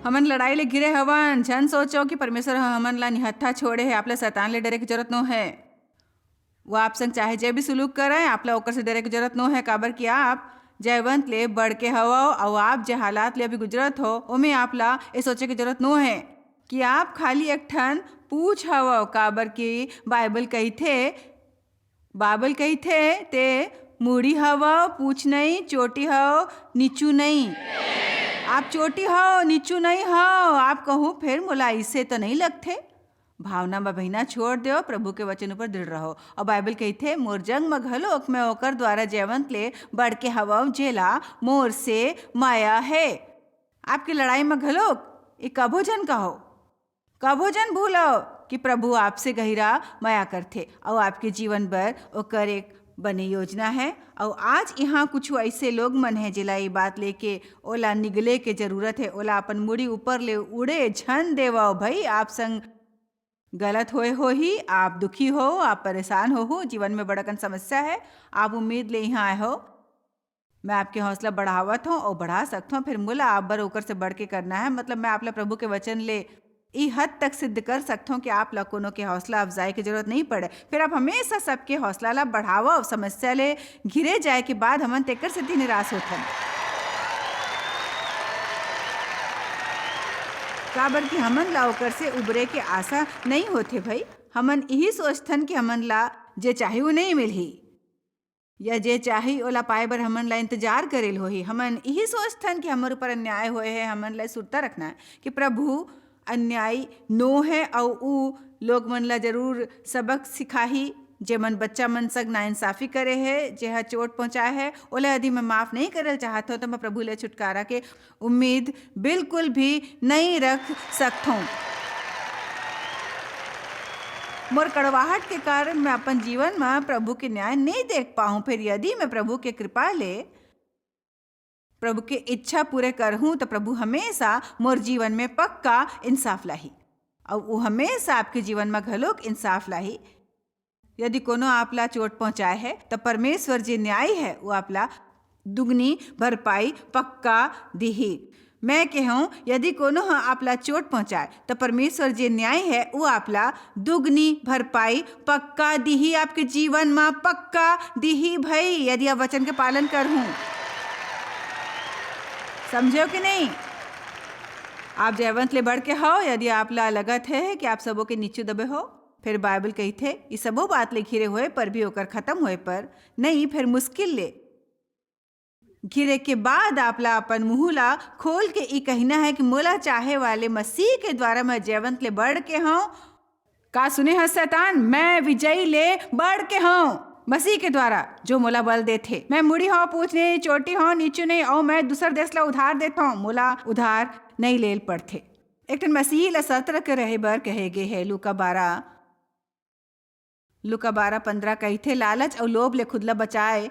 हमन लड़ाई ले घिरे हवन, झन सोचो कि परमेश्वर हमन ला निहत्था छोड़े है। आपला शैतान ले डरे की जरूरत नो है। वो आप संग चाहे जे भी सुलूक करे, आपला ओकर से डरे की जरूरत नो है। काबर कि आप जयवंत ले बढ़ के हवा और आप जे हालात ले अभी गुजरत हो ओमे आपला ये सोचे की जरूरत नो है कि आप खाली एक ठन पूछ हवा। काबर कि बाइबल कहिथे ते मुड़ी हवा पूछ नहीं, चोटी हो नीचू नहीं। आप चोटी हो नीचू नहीं हो। आप कहूँ फिर मोला इससे तो नहीं लगते। भावना में बहिना छोड़ दो, प्रभु के वचन ऊपर दृढ़ रहो। और बाइबल कहिथे मोर जंग में घलोक मैं ओकर द्वारा जयवंत ले बढ़ के हवा जेला मोर से माया है। आपकी लड़ाई में घलोक ये कभो जन कहो, कभो जन भूलो कि प्रभु आपसे गहिरा माया करथे और आपके जीवन भर ओकर एक बने योजना है। और आज यहाँ कुछ ऐसे लोग मन है जिला ये बात लेके ओला निगले के जरूरत है। ओला अपन मुड़ी ऊपर ले उड़े झन देवा भाई। आप संग गलत होए हो ही, आप दुखी हो, आप परेशान हो, जीवन में बड़कन समस्या है, आप उम्मीद ले यहाँ आए हो। मैं आपके हौसला बढ़ावत हूँ और बढ़ा सकता हूँ। फिर मुला आप बर ओकर से बढ़ के करना है। मतलब मैं आप ला प्रभु के वचन ले ई हद तक सिद्ध कर सकता हूँ कि आप ला कोनो के हौसला अफजाई की जरूरत नहीं पड़े। फिर आप हमेशा सबके हौसला ला बढ़ावा और समस्या ले घिरे जाए के बाद हमन तेकर से निराश होथन। काबर कि हमन ला ओकर से उबरे के आशा नहीं होते भाई। हमन यही सोचथन कि हमन ला जे चाही वो नहीं मिलही, या जे चाही ओला पाए बर हमन ला इंतजार करेल होही। हमन यही सोचथन कि हमर ऊपर अन्याय होए है। हमन ला सुरता रखना है कि प्रभु अन्याय नो है और ऊ लोग मन ला जरूर सबक सिखाही। जे मन बच्चा मन संग नाइंसाफी करे है, जे चोट पहुँचाए है, ओला यदि मैं माफ़ नहीं करल चाहत हो तो मैं प्रभु ले छुटकारा के उम्मीद बिल्कुल भी नहीं रख सकता हूँ। मोर कड़वाहट के कारण मैं अपन जीवन में प्रभु के न्याय नहीं देख पाऊँ। फिर यदि मैं प्रभु के कृपा ले प्रभु के इच्छा पूरे करहूँ तो प्रभु हमेशा मोर जीवन में पक्का इंसाफ लाही और वो हमेशा आपके जीवन में घलोक इंसाफ लाही। यदि कोनो आपला चोट पहुँचाए है तो परमेश्वर जी न्याय है, वो आपला दुगनी भरपाई पक्का दिही। मैं कहूँ यदि कोनो आपला चोट पहुँचाए तो परमेश्वर जी न्याय है, वो आपला दुगनी भरपाई पक्का दिही, आपके जीवन में पक्का दिही भाई, यदि आप वचन के पालन करहूँ। समझो कि नहीं? आप जयवंत ले बढ़ के हो। यदि आपला लगत है कि आप सबों के नीचे दबे हो, फिर बाइबल कही थे ये सबो बात ले घिरे हुए पर भी होकर खत्म हुए पर नहीं, फिर मुश्किल ले घिरे के बाद आपला अपन मुँह ला खोल के ई कहना है कि मोला चाहे वाले मसीह के द्वारा मैं जयवंत ले बढ़ के हूँ। का सुने है शैतान? मैं विजयी ले बढ़ के हूँ मसीह के द्वारा जो मोला बल देथे। मैं मुड़ी हो पूछ नहीं, चोटी हो नीचू नहीं, और मैं दूसर देश ला उधार देता हूँ, मोला उधार नहीं लेल पड़थे। एक ठन मसीह ला सतर्क रहे बर कहे गे है। लूका 12:15 कहिथे लालच और लोभ ले खुद ला बचाए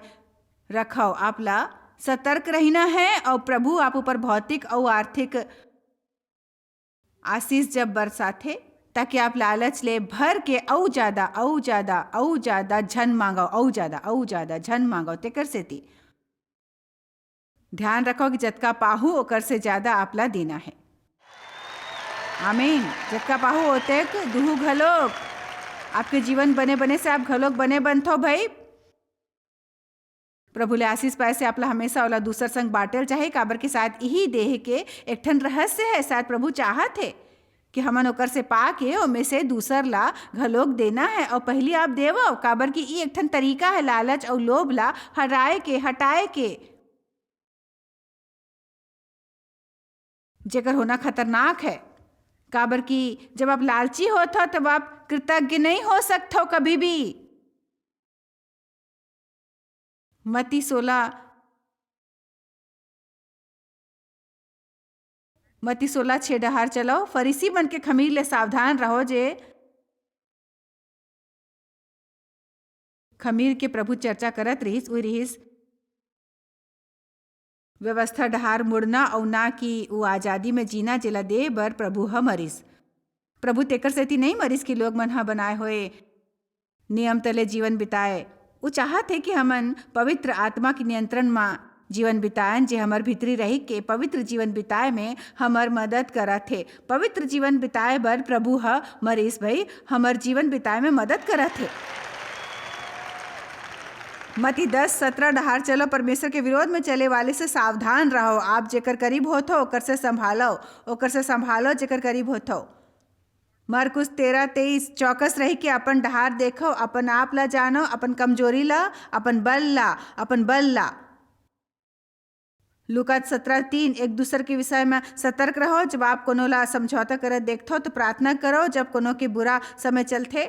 रखो। आप ला सतर्क रहना है और प्रभु आप ऊपर भौतिक और आर्थिक आशीष जब बरसाथे ताकि आप लालच ले भर के औ ज्यादा झन मांगो, औ ज्यादा झन मांगो। तेकर सेती ध्यान रखो कि जतका पाहू ओकर से ज्यादा आपला देना है। आमीन। जतका पाहू होते दुहू घलोक आपके जीवन बने बने से आप घलोक बने बनथो भाई। प्रभु ले आशीष पाए से आपला हमेशा ओला दूसर संग बाटल चाहे। काबर के साथ यही देह के एक ठन रहस्य है। शायद प्रभु चाहत है कि हमन ओकर से पाके ओमे से दूसर ला घलोक देना है और पहली आप देवो। काबर की ई एक ठन तरीका है लालच और लोभ ला हटाए के जेकर होना खतरनाक है। काबर की जब आप लालची होते हो तब आप कृतज्ञ नहीं हो सकते हो कभी भी। मत्ती 16:6 डहार चलो। फरीसी मन के खमीर ले सावधान रहो, जे खमीर के प्रभु चर्चा करत रहीस व्यवस्था डहार मुड़ना और ना कि वो आजादी में जीना जेला दे बर प्रभु ह मरिस। प्रभु तेकर सेती नहीं मरिस कि लोग मन ह बनाए होए नियम तले जीवन बिताए। वो चाहत है कि हमन पवित्र आत्मा के नियंत्रण में जीवन बिताएं जे हमर भीतरी रही के पवित्र जीवन बिताए में हमर मदद करत थे। पवित्र जीवन बिताए बर प्रभु ह मरीस भाई हमर जीवन बिताए में मदद करत थे। मती 10:17 डहार चलो, परमेश्वर के विरोध में चले वाले से सावधान रहो। आप जेकर करीब होत हो ओकर से संभालो जेकर करीब होत हो। मरकुस 13:23 चौकस रही के अपन डहार देखो, अपन आप ला जानो, अपन कमजोरी ला, अपन बल ला। लूका 17:3 एक दूसर के विषय में सतर्क रहो। जब आप कोनो ला समझौता करत देखथो तो प्रार्थना करो। जब कोनो के बुरा समय चलथे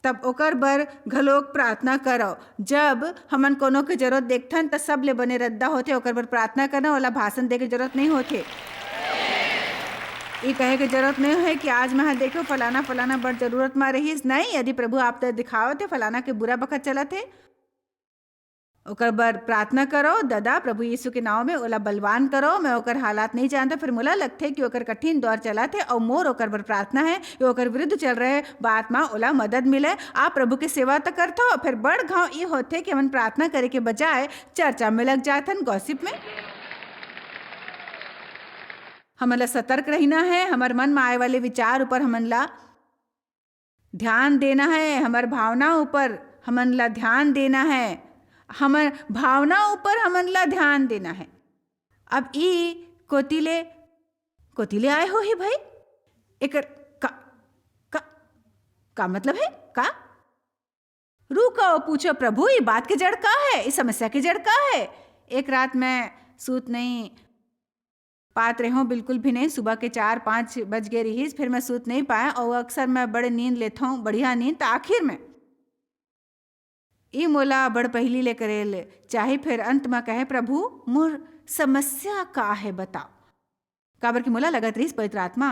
तब ओकर बर घलोक प्रार्थना करो। जब हमन कोनो के जरूरत देखथन त सब ले बने रद्दा होथे, ओकर बर प्रार्थना करना। ओला भाषण दे के जरूरत नहीं होथे। ये कहे के जरूरत नहीं है कि आज मैं देखो फलाना बड़ जरूरत में रहीस। नहीं, यदि प्रभु आप तो दिखाओ थे फलाना के बुरा बखत चला थे, ओकर बर प्रार्थना करो। दादा प्रभु यीशु के नाम में ओला बलवान करो। मैं ओकर हालात नहीं जानता, फिर मोला लगथे कि ओकर कठिन दौर चला थे और मोर ओकर बर प्रार्थना है कि ओकर विरुद्ध चल रहे बात में ओला मदद मिले। आप प्रभु के सेवा तो करथो, फिर बड़ घाव ये होते कि हमन प्रार्थना करे के बजाय चर्चा में लग जाथन, गॉसिप में। हमन ला सतर्क रहना है। हमार मन में आए वाले विचार ऊपर हमन ला ध्यान देना है। हमार भावना ऊपर हमन ला ध्यान देना है। हमर भावना ऊपर हमन ला ध्यान देना है। अब ई कोतिले आए हो ही भाई, एकर का मतलब है? का रुको, पूछो प्रभु ये बात के जड़ का है, इस समस्या के जड़ का है? एक रात मैं सूत नहीं पात रही हूँ, बिल्कुल भी नहीं। सुबह के 4-5 बज गए रही, फिर मैं सूत नहीं पाया और अक्सर मैं बड़े नींद लेता हूँ, बढ़िया नींद। तो आखिर में ई मोला बड़ पहली ले करेल चाहे, फिर अंत में कहे प्रभु मोर समस्या का है बताओ। काबर की मोला लगत रही पवित्र आत्मा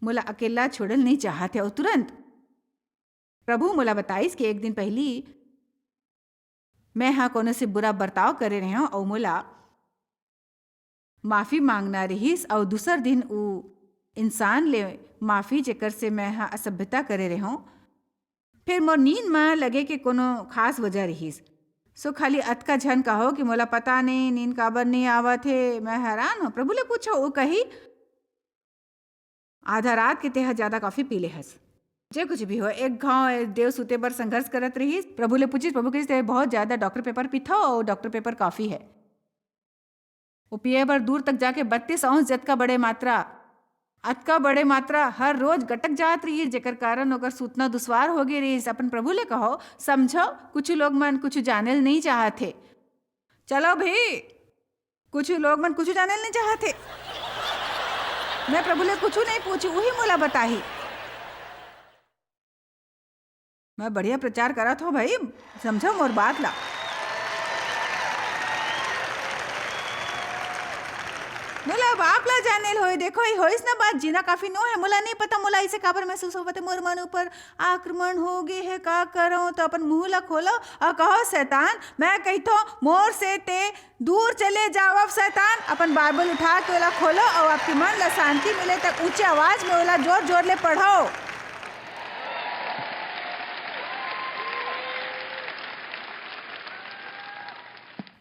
मोला अकेला छोड़ल नहीं चाहते। और तुरंत प्रभु मोला बताइस कि एक दिन पहली मैं हाँ कोनो से बुरा बर्ताव करे रहे हूँ और मोला माफी मांगना रहीस। और दूसर दिन वो इंसान ले माफी जेकर से मैं हाँ असभ्यता करे रहे हूँ। फिर मोर नींद में लगे कि कोनो खास वजह रहीस। सो खाली अतका झन कहो कि मोला पता नहीं नींद काबर नहीं आवत है। मैं हैरान हूँ। प्रभु ले पूछो, वो कही आधा रात के तेहा ज्यादा कॉफी पी ले हस। जे कुछ भी हो, एक घाव देव सूते पर संघर्ष करत रही। प्रभु ले पूछिस, प्रभु के बहुत ज्यादा डॉक्टर पेपर पीथो और डॉक्टर पेपर कॉफी है वो पिए पर दूर तक जाके 32 औंस जतका बड़े मात्रा हर रोज गटक जात रही, जेकर कारण ओकर सूतना दुश्वार हो गई रही। अपन प्रभु ले कहो समझो, कुछ लोग मन कुछ जानल नहीं चाहते। चलो भाई, कुछ लोग मन कुछ जानल नहीं चाहते। मैं प्रभु ले कुछ नहीं पूछी, वही मोला बताही। मैं बढ़िया प्रचार करत हो भाई, समझो मोर बात ला। मोला बाप ला जानेल होए, देखो ही होइस ना बात, जीना काफी नो है। मोला नहीं पता मोला इसे काबर महसूस होवत है, मोर मन ऊपर आक्रमण हो गए है। का करो? तो अपन मुंह ला खोलो और कहो शैतान, मैं कहतो मोर से ते दूर चले जाओ। अब शैतान अपन बाइबल उठा के ओला खोलो और आपके मन ला शांति मिले तक ऊंचे आवाज में ओला जोर जोर ले पढ़ो।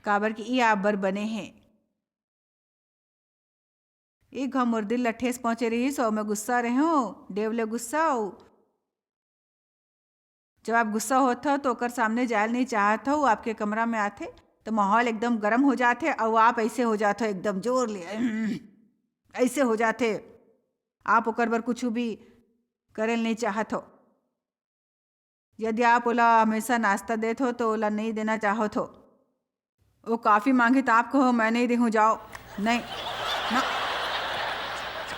काबर की ई आप बर बने हैं। एक घाव मोर दिल ला ठेस पहुंचे रही सो मैं गुस्सा रहे हूँ। देवले गुस्सा हो, जब आप गुस्सा होता हो तो ओकर सामने जायल नहीं चाहत हो। आपके कमरा में आते तो माहौल एकदम गर्म हो जाते और आप ऐसे हो जाते हो, एकदम जोर ले ऐसे हो जाते। आप ओकर बर कुछ भी करल नहीं चाहत हो। यदि आप ओला हमेशा नाश्ता देते हो तो ओला नहीं देना चाहत हो। वो काफ़ी मांगे तो आप कहो मैं नहीं देहूँ, जाओ। नहीं ना,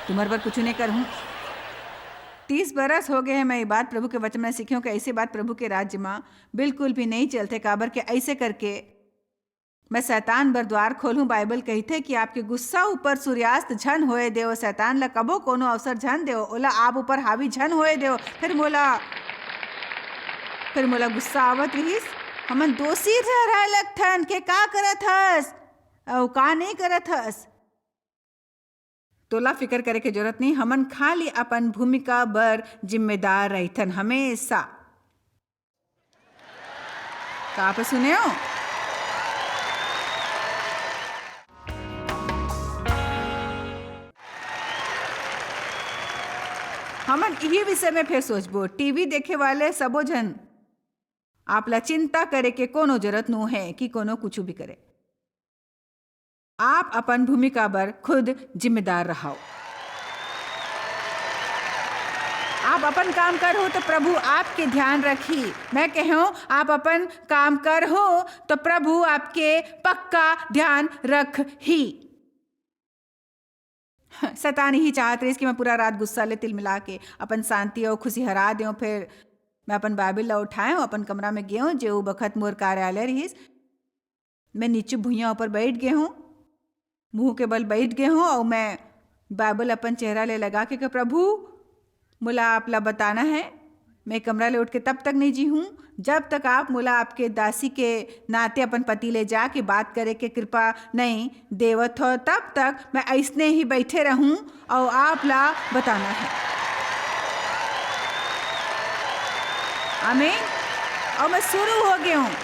तुम्हारे पर कुछ नहीं करूँ। 30 बरस हो गए हैं मैं ये बात प्रभु के वचन में सीखी हूँ कि ऐसी बात प्रभु के राज्य में बिल्कुल भी नहीं चलते। काबर के ऐसे करके मैं शैतान बर द्वार खोलूँ। बाइबल कहते कि आपके गुस्सा ऊपर सूर्यास्त झन होए देव। शैतान ला कबो कोनो अवसर झन देव, ओला आप ऊपर हावी झन होए देव। फिर मोला गुस्सा आवत रहीस। हमन दोषी रह लगथन के का करत हस और का नहीं करत हस। तोला फिकर करे के जरूरत नहीं। हमन खाली अपन भूमिका बर जिम्मेदार रहथन हमेशा। का आप सुने हो? हमन यही विषय में फिर सोचबो। टीवी देखे वाले सबो जन आपला चिंता करे के कोनो जरूरत नो है कि कोनो कुछ भी करे। आप अपन भूमिका पर खुद जिम्मेदार रहो। आप अपन काम कर हो तो प्रभु आपके ध्यान रखी। मैं कहूँ आप अपन काम कर हो तो प्रभु आपके पक्का ध्यान रख ही। शैतान ही चाहत रही कि मैं पूरा रात गुस्सा ले तिल मिला के अपन शांति और खुशी हरा दूँ। फिर मैं अपन बाइबिल ला उठाऊँ, अपन कमरा में गए जो बखत मोर कार्यालय रही। मैं नीचे भुइयाँ ऊपर बैठ गए हूँ, मुंह के बल बैठ गए हूँ और मैं बाइबल अपन चेहरा ले लगा के प्रभु मुला आपला बताना है। मैं कमरा ले उठ के तब तक नहीं जी हूँ जब तक आप मुला आपके दासी के नाते अपन पति ले जा के बात करे के कृपा नहीं देवत हो। तब तक मैं ऐसने ही बैठे रहूँ और आप ला बताना है। आमीन। और मैं शुरू हो गया हूँ।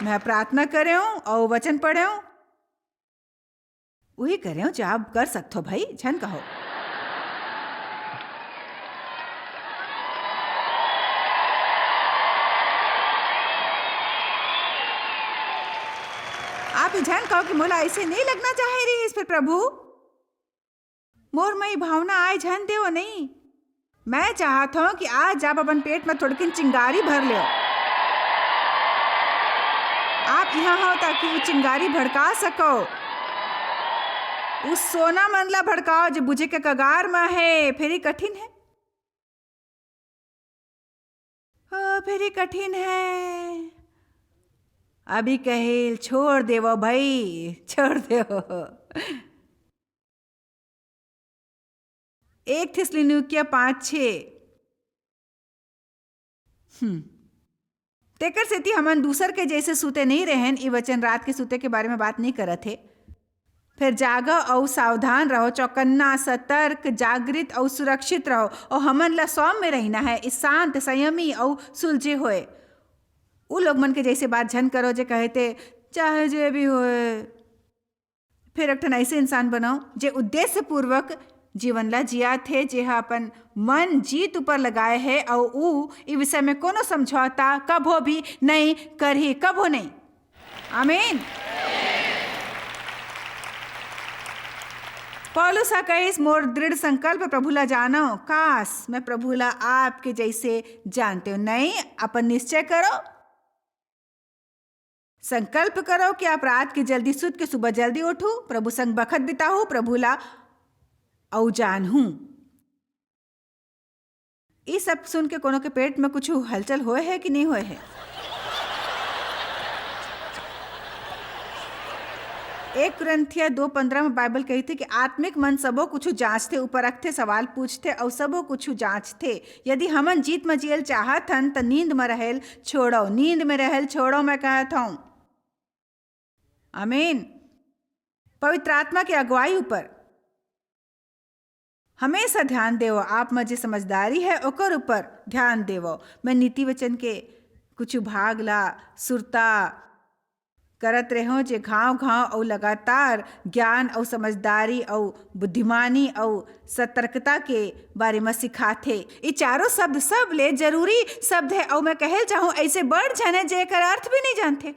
मैं प्रार्थना करे हूँ और वचन पढ़े हूँ। वही करे हूँ जो आप कर सकते हो भाई, झन कहो। आप ध्यान कहो कि मोला ऐसे नहीं लगना चाहे रही इस पर प्रभु मोर में भावना आए झन दे नहीं। मैं चाहता हूं कि आज आप अपन पेट में थोड़ी चिंगारी भर ले। आप यहाँ हो ताकि वो चिंगारी भड़का सको। उस सोना मनला भड़काओ जो बुझे के कगार में है। फिर ही कठिन है, फिर ही कठिन है। अभी कहेल छोड़ देवो भाई, छोड़ देवो। 1 थिस्सलुनीकियों 5:6। तेकर सेती हमन दूसर के जैसे सूते नहीं रहन। ई वचन रात के सूते के बारे में बात नहीं करत है। फिर जागो और सावधान रहो, चौकन्ना, सतर्क, जागृत और सुरक्षित रहो। और हमन ला सौम्य में रहना है, इस शांत, संयमी और सुलझे होए। उ लोग मन के जैसे बात झन करो जे कहते चाहे जे भी होए। फिर एक ठन ऐसे इंसान बनाओ जे उद्देश्य पूर्वक जीवन ला जिया थे, जे अपन मन जीत ऊपर लगाए है और उ इस विषय में कोनो समझौता कभो भी नहीं करही, कभो नहीं। आमीन। पौलुस कहिस मोर दृढ़ संकल्प प्रभु ला जानो, काश मैं प्रभु ला आपके जैसे जानते हो। नहीं, अपन निश्चय करो, संकल्प करो कि आप रात की जल्दी सुत के सुबह जल्दी उठू, प्रभु संग बखत बिताऊ, प्रभु ला औ जान हूं। ये सब सुन के कोनो के पेट में कुछ हलचल होए है कि नहीं होए है? 1 कुरिन्थिया 2:15 में बाइबल कहती कि आत्मिक मन सबो कुछ जांचते, उपरखते, सवाल पूछते और सबो कुछ जांचते। यदि हमन जीत में जियल चाहत हन तो नींद में रहेल छोड़ो, नींद में रहेल छोड़ो। मैं कहत हूँ आमीन। पवित्र आत्मा की अगुवाई ऊपर हमेशा ध्यान देवो। आप में जो समझदारी है ओकर ऊपर ध्यान देवो। मैं नीति वचन के कुछ भाग ला सुरता करत रहो जे घाव और लगातार ज्ञान और समझदारी और बुद्धिमानी और सतर्कता के बारे में सिखाथे। ये चारों शब्द सब ले जरूरी शब्द है और मैं कहल चाहूँ ऐसे बढ़ जाने जेकर अर्थ भी नहीं जानते।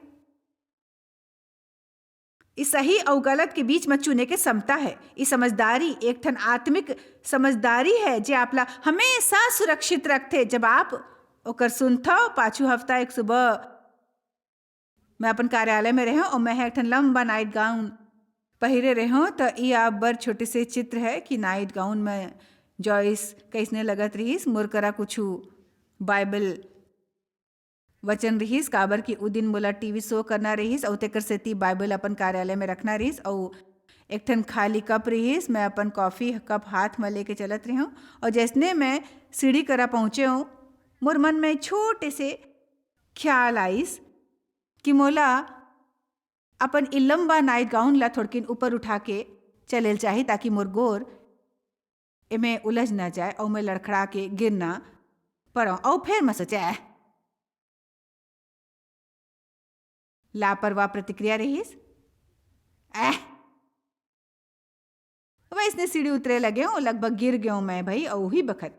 इस सही और गलत के बीच में चुने के क्षमता है। ये समझदारी एक ठन आत्मिक समझदारी है जे आपला हमेशा सुरक्षित रखते। जब आप ओकर सुनथो, पाछू हफ्ता एक सुबह मैं अपन कार्यालय में रहो और मैं एक ठन लंबा नाइट गाउन पहिरे रहो तो ये आप बर छोटे से चित्र है कि नाइट गाउन में जॉइस कैसने लगत रहीस। मोर करा कुछ बाइबल वचन रहीस काबर कि उ दिन मोला टीवी शो करना रहीस और तेकर सेती बाइबल अपन कार्यालय में रखना रहीस और एक ठन खाली कप रहीस। मैं अपन कॉफ़ी कप हाथ में लेके चलत रही हूँ और जैसने मैं सीढ़ी करा पहुँचे हूँ मोर मन में छोटे से ख्याल आइस कि मोला अपन इ लंबा नाइट गाउन ला थोड़किन ऊपर उठा के चलेल चाही ताकि मोर गोर एमे उलझ ना जाए और मैं लड़खड़ा के गिर ना पड़ो। और फिर मैं सोचा लापरवाह प्रतिक्रिया रहीस। वैसने सीढ़ी उतरे लगे हूँ, लगभग गिर गया हूँ मैं भाई। और वही बखत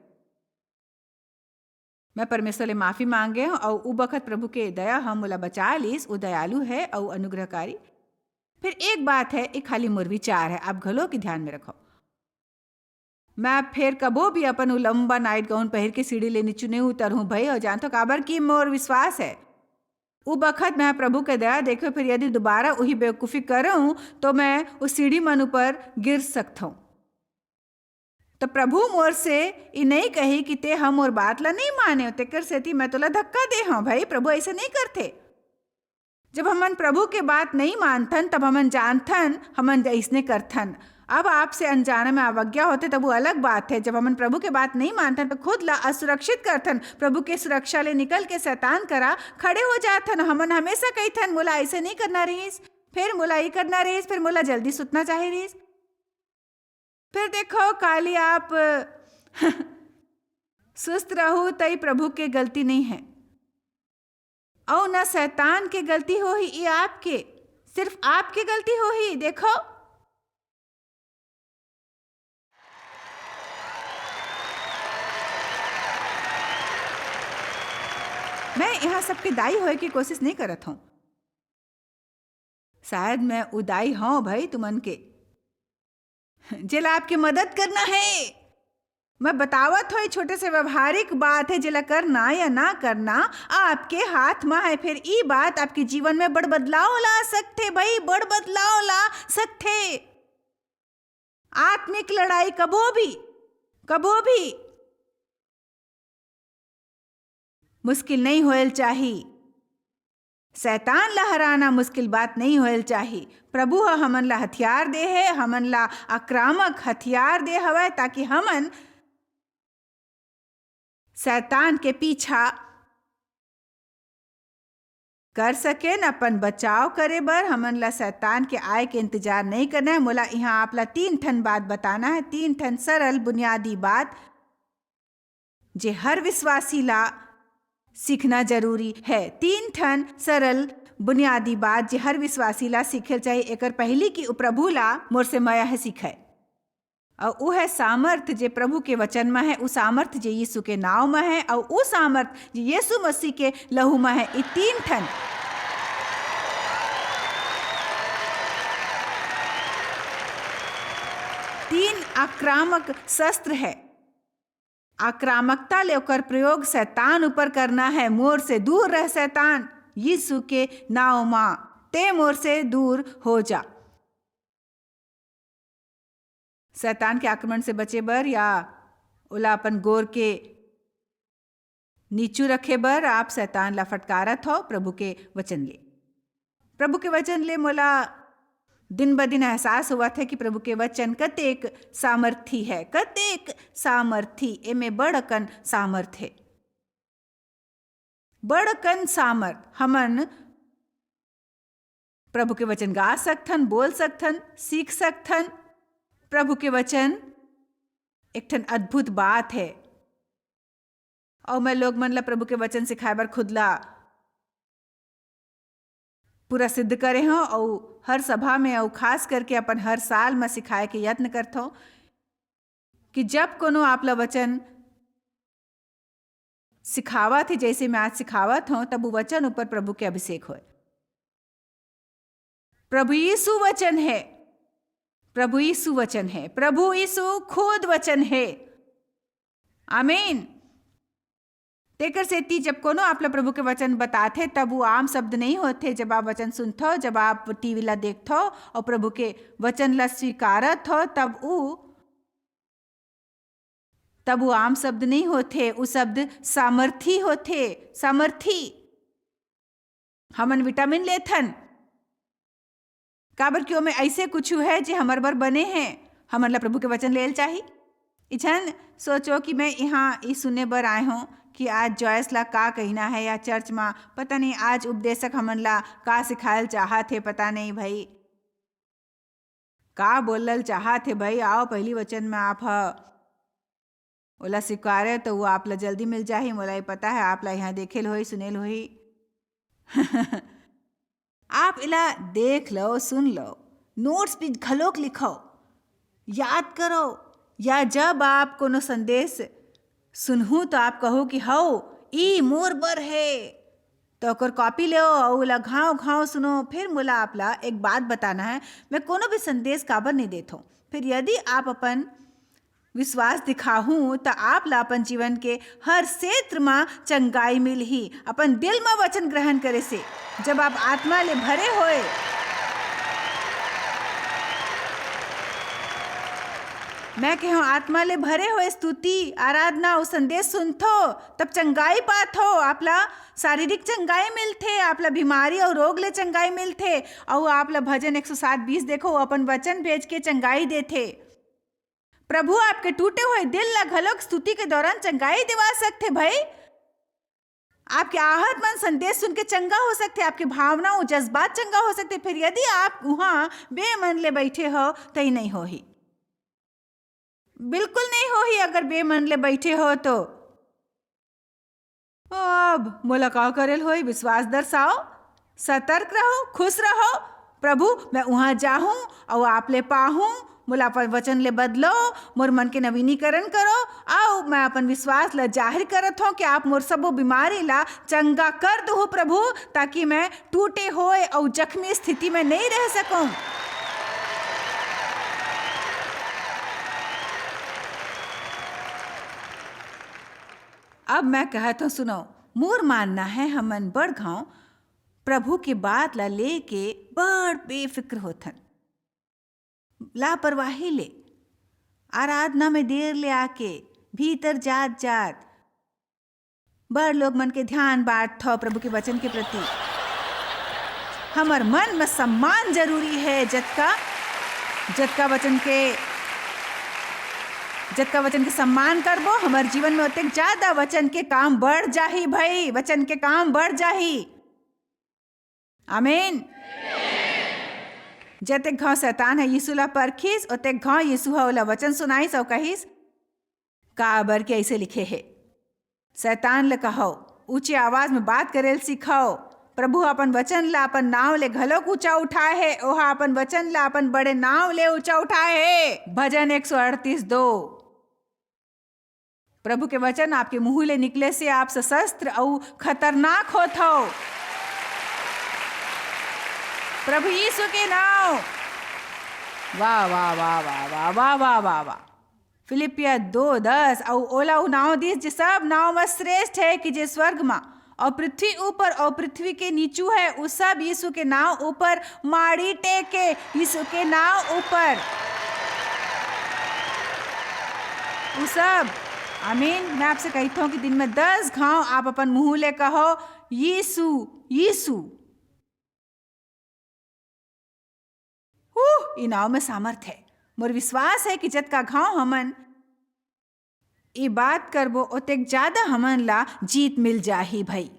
मैं परमेश्वर ले माफ़ी मांगे हूँ और उ बखत प्रभु के दया हम मोला बचा लीस। वो दयालु है और अनुग्रहकारी। फिर एक बात है, एक खाली मोर विचार है, आप घलो की ध्यान में रखो। मैं फिर कबो भी अपन लंबा नाइट गाउन पहन के सीढ़ी ले नीचू नहीं उतरूँ भाई। और जानतो काबर की मोर विश्वास है उ बखत मैं प्रभु के दया देखो। फिर यदि दोबारा वही बेवकूफ़ी करूँ तो मैं उस सीढ़ी मन ऊपर गिर सकता हूँ। तो प्रभु मोर से ये नहीं कही कि ते हम मोर बात ला नहीं माने, तेकर सेती मैं तोला धक्का दे हाँ भाई। प्रभु ऐसा नहीं करते। जब हमन प्रभु के बात नहीं मानथन तब हमन जानथन हमन ऐसने करथन। अब आपसे अनजाने में अवज्ञा होते तब वो अलग बात है। जब हमन प्रभु के बात नहीं मानथन तो खुद ला असुरक्षित करथन। प्रभु के सुरक्षा ले निकल के शैतान करा खड़े हो जाथन। हमन हमेशा कहीथन मोला ऐसे नहीं करना रहीस, फिर मोला ये करना रहीस, फिर मोला जल्दी सुतना चाहे रहीस। फिर देखो काली आप सुस्त रहो तई प्रभु के गलती नहीं है और ना शैतान के गलती हो ही, ये आपके सिर्फ आपकी गलती हो ही। देखो मैं यहाँ सबके दाई होए की कोशिश नहीं करत हूँ। शायद मैं उदाई हूँ भाई तुमन के, जेला आपकी मदद करना है। मैं बतावत हो छोटे से व्यवहारिक बात है, जेला करना या ना करना आपके हाथ में है। फिर ये बात आपके जीवन में बड़ बदलाव ला सकते भाई, बड़ बदलाव ला सकते। आत्मिक लड़ाई कबो भी मुश्किल नहीं होएल चाहिए। शैतान ला हराना मुश्किल बात नहीं होएल चाहिए। प्रभु हमन ला हथियार दे है, हमन ला आक्रामक हथियार दे हवे ताकि हमन शैतान के पीछा कर सके न। अपन बचाव करे बर हमन ला शैतान के आय के इंतजार नहीं करना है। मोला यहाँ आप ला 3 ठन बात बताना है, 3 ठन सरल बुनियादी बात जे हर विश्वासी ला सीखना जरूरी है। 3 ठन सरल बुनियादी बात जे हर विश्वासी ला सीखे चाहिए। एकर पहली की प्रभु ला मोर से माया है सीखे, और वो है सामर्थ जे प्रभु के वचन में है, वो सामर्थ जे यीशु के नाव में है, और वो सामर्थ जे यीशु मसीह के लहू में है। ये 3 ठन 3 आक्रामक शस्त्र है। आक्रामकता ले ओकर प्रयोग शैतान ऊपर करना है। मोर से दूर रह शैतान, यीशु के नाव मां ते मोर से दूर हो जा। शैतान के आक्रमण से बचे बर या ओला अपन गोर के नीचू रखे बर आप शैतान ला फटकारत हो प्रभु के वचन ले। प्रभु के वचन ले मोला दिन ब दिन एहसास हुआ था कि प्रभु के वचन कतेक सामर्थी है, कतेक सामर्थी। एमे बड़कन सामर्थ है, बड़कन सामर्थ। हमन प्रभु के वचन गा सकथन, बोल सकथन, सीख सकथन। प्रभु के वचन एक ठन अद्भुत बात है। और मैं लोग मन ला प्रभु के वचन सिखाए बर खुद ला पूरा सिद्ध करे हूँ, और हर सभा में और खास करके अपन हर साल में सिखाए के यत्न करता हूँ कि जब कोनो आप ला वचन सिखावत है, जैसे मैं आज सिखावत हूँ, तब वो वचन ऊपर प्रभु के अभिषेक होए। प्रभु यीशु वचन है, प्रभु यीशु वचन है, प्रभु यीशु खुद वचन है। आमीन। तेकर सेती जब कोनो आप ला प्रभु के वचन बताते तब वो आम शब्द नहीं होते। जब आप वचन सुनते हो, जब आप टीवी ला देखते हो और प्रभु के वचन ला स्वीकारत हो, तब वो आम शब्द नहीं होते। वो शब्द सामर्थी होते, सामर्थी। हमन विटामिन लेथन काबर क्यों में ऐसे कुछ है जे हमर बर बने हैं। हमन ला प्रभु के वचन लेल चाहिए। इछन सोचो कि मैं यहाँ ये सुनने बर आए हूँ कि आज जॉयस ला का कहना है, या चर्च में पता नहीं आज उपदेशक हमन ला का सिखायल चाहत है, पता नहीं भाई का बोलल चाहत है। भाई आओ पहली वचन में आप ओला स्वीकारे तो वो आप ला जल्दी मिल जाही। मोला ये पता है आप ला यहाँ देखेल होई, सुनेल होई। आप इला देख लो, सुन लो, नोट्स भी घलोक लिखो। याद करो, या जब आप कोनो संदेश सुनहू तो आप कहो कि हौ ई मोर बर है, तो ओकर कॉपी ले और ओला घाव घाव सुनो। फिर मोला आपला एक बात बताना है, मैं कोनो भी संदेश काबर नहीं देत हूँ। फिर यदि आप अपन विश्वास दिखाहूँ तो आप ला अपन जीवन के हर क्षेत्र में चंगाई मिलही, अपन दिल में वचन ग्रहण करे से। जब आप आत्मा ले भरे होए, मैं कहूँ आत्मा ले भरे हुए स्तुति आराधना और संदेश सुनथो, तब चंगाई पात हो। आपला शारीरिक चंगाई मिलथे, आपला बीमारी और रोग ले चंगाई मिलथे। और आपला भजन 107:20 देखो, अपन वचन भेज के चंगाई देथे। प्रभु आपके टूटे हुए दिल ला घलोक स्तुति के दौरान चंगाई दिवा सकते। भाई आपके आहत मन संदेश सुन के चंगा हो सकते, आपके भावना और जज्बात चंगा हो सकते। फिर यदि आप वहां बेमन ले बैठे हो तो ही नहीं हो ही, बिल्कुल नहीं हो ही। अगर बेमन ले बैठे हो तो अब मोला का करेल होई, विश्वास दर्शाओ, सतर्क रहो, खुश रहो। प्रभु मैं वहां जाहूं और आप ले पाहूं, मोला अपन वचन ले बदलो, मोर मन के नवीनीकरण करो। आओ मैं अपन विश्वास ला जाहिर करत हूँ कि आप मोर सबो बीमारी ला चंगा कर दो प्रभु, ताकि मैं टूटे होए और जख्मी स्थिति में नहीं रह सकूं। अब मैं कहता हूँ सुनो, मोर मानना है हमन बड़ घाव प्रभु के बात ला लेके बड़ बेफिक्र होथन, लापरवाही ले, आराधना में देर ले आके भीतर जात जात बड़ लोग मन के ध्यान बांट थो प्रभु के वचन के प्रति। हमर मन में सम्मान जरूरी है, जतका वचन के सम्मान करबो, हमार जीवन में उतने ज्यादा वचन के काम बढ़ जाही। भाई वचन के काम बढ़ जाही। आमीन। जते घाव शैतान है यीशु ला परखिस, उते घाव यीशु हा ओला वचन सुनाइस और कहिस काबर के ऐसे लिखे है। शैतान ले कहो ऊंची आवाज में बात करेल सिखाओ। प्रभु अपन वचन ला अपन नाव ले घलोक ऊंचा उठाए है, ओहा अपन वचन ला अपन बड़े नाव ले ऊंचा उठाए है। भजन 138:2। प्रभु के वचन आपके मुंह ले निकले से आप सशस्त्र और खतरनाक होत हो। प्रभु यीशु के नाम। वाह वाह वाह वाह वाह वाह वाह वाह वाह। फिलिपिया 2:10 और ओला नाव दिस जे सब नाव में श्रेष्ठ है कि जे स्वर्ग में और पृथ्वी ऊपर और पृथ्वी के नीचू है, उस सब यीशु के नाव ऊपर माड़ी टेके, यीशु के नाव ऊपर उस सब। आमीन। मैं आपसे कहता हूँ कि दिन में 10 घाव आप अपन मुंह ले कहो यीशु यीशु। ई नाव में सामर्थ है। मोर विश्वास है कि जतका घाव हमन ये बात करबो ओतेक ज्यादा हमन ला जीत मिल जाही। भाई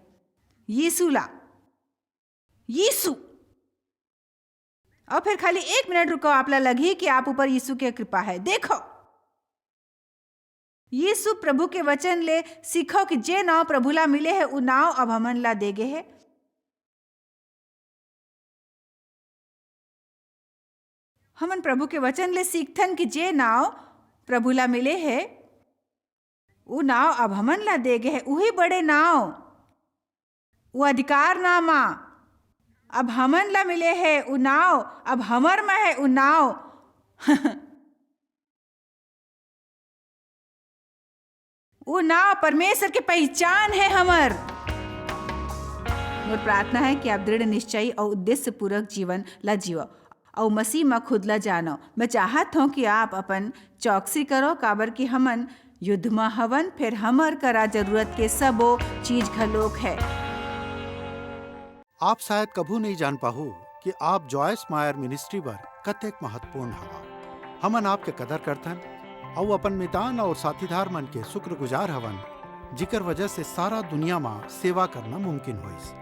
यीशु ला यीशु। और फिर खाली 1 मिनट रुको, आप ला लगी कि आप ऊपर यीशु की कृपा है। देखो यीशु प्रभु के वचन ले सीखो कि जे नाव प्रभु ला मिले है वो नाव अब हमन ला देगे है। हमन प्रभु के वचन ले सीखथन कि जे नाव प्रभु ला मिले है वो नाव अब हमन ला देगे है। वही बड़े नाव, वो अधिकार नामा अब हमन ला मिले है। वो नाव अब हमर में है। वो नाव वो नाव परमेश्वर की पहचान है हमर। मोर प्रार्थना है कि आप दृढ़ निश्चय और उद्देश्य पूर्वक जीवन ला जियो और मसीह में खुद ला जानो। मैं चाहत हूँ कि आप अपन चौकसी करो, काबर कि हमन युद्ध में हवन, फिर हमर करा जरूरत के सबो चीज घलोक है। आप शायद कभू नहीं जान पाहू कि आप जॉयस मायर मिनिस्ट्री बर कतेक महत्वपूर्ण हवा। हमन आपके कदर करथन और अपन मितान और साथीदार मन के शुक्रगुजार हवन, जिकर वजह से सारा दुनिया में सेवा करना मुमकिन होइस।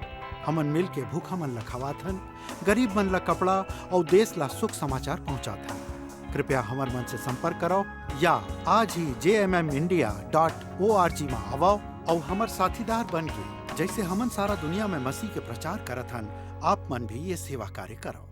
हमन मिल के भूखा मन ला खवाथन, गरीब मन ला कपड़ा और देश ला सुख समाचार पहुंचाथन। कृपया हमर मन से संपर्क करो या आज ही jmmindia.org में आवो और हमर साथीदार बन के जैसे हमन सारा दुनिया में मसीह के प्रचार करत हन, आप मन भी ये सेवा कार्य करो।